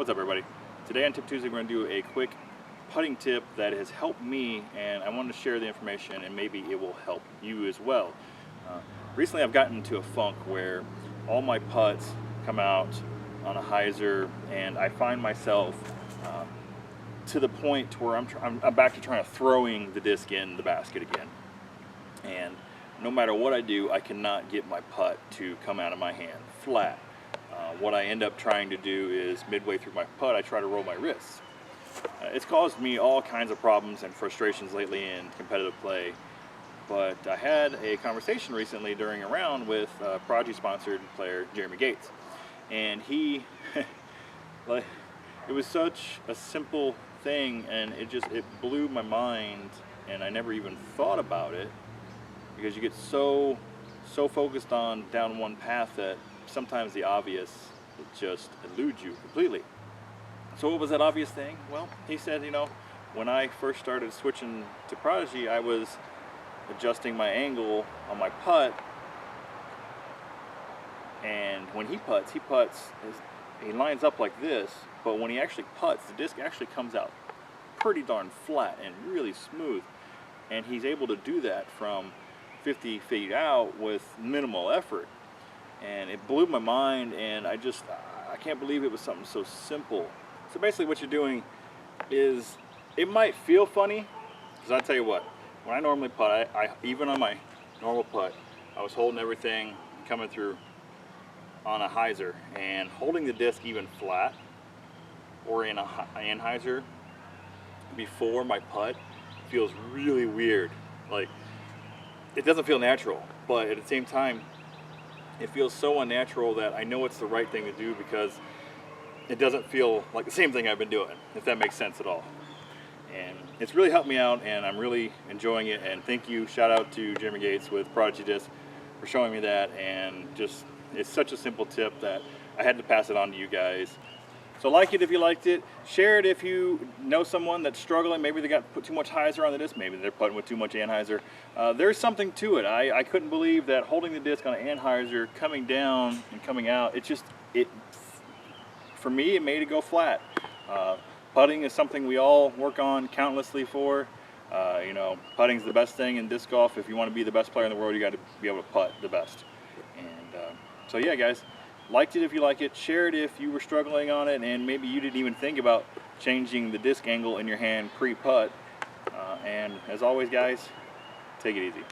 What's up, everybody? Today on Tip Tuesday, we're going to do a quick putting tip that has helped me, and I wanted to share the information, and maybe it will help you as well. Recently, I've gotten into a funk where all my putts come out on a hyzer, and I find myself to the point where I'm back to trying to throwing the disc in the basket again. And no matter what I do, I cannot get my putt to come out of my hand flat. What I end up trying to do is midway through my putt, I try to roll my wrists. It's caused me all kinds of problems and frustrations lately in competitive play. But I had a conversation recently during a round with Prodigy sponsored player Jeremy Gates. And he, like, it was such a simple thing, and it blew my mind, and I never even thought about it, because you get so focused on down one path that sometimes the obvious just eludes you completely. So what was that obvious thing? Well, he said, when I first started switching to Prodigy, I was adjusting my angle on my putt, and when he putts, he lines up like this, but when he actually putts, the disc actually comes out pretty darn flat and really smooth, and he's able to do that from 50 feet out with minimal effort. And it blew my mind, and I can't believe it was something so simple. So basically what you're doing is, it might feel funny, because I tell you what, when I normally putt, I even on my normal putt, I was holding everything coming through on a hyzer, and holding the disc even flat or in a hyzer before my putt feels really weird. Like, it doesn't feel natural, but at the same time, it feels so unnatural that I know it's the right thing to do, because it doesn't feel like the same thing I've been doing, if that makes sense at all. And it's really helped me out, and I'm really enjoying it. And thank you, shout out to Jeremy Gates with Prodigy Disc for showing me that. And just, it's such a simple tip that I had to pass it on to you guys. So like it if you liked it, share it if you know someone that's struggling. Maybe they got put too much hyzer on the disc, maybe they're putting with too much anhyzer. There's something to it. I couldn't believe that holding the disc on an anhyzer, coming down and coming out, for me, it made it go flat. Putting is something we all work on countlessly for. Putting's the best thing in disc golf. If you want to be the best player in the world, you got to be able to putt the best. And so yeah, guys, liked it if you like it, share it if you were struggling on it, and maybe you didn't even think about changing the disc angle in your hand pre-putt. And as always, guys, take it easy.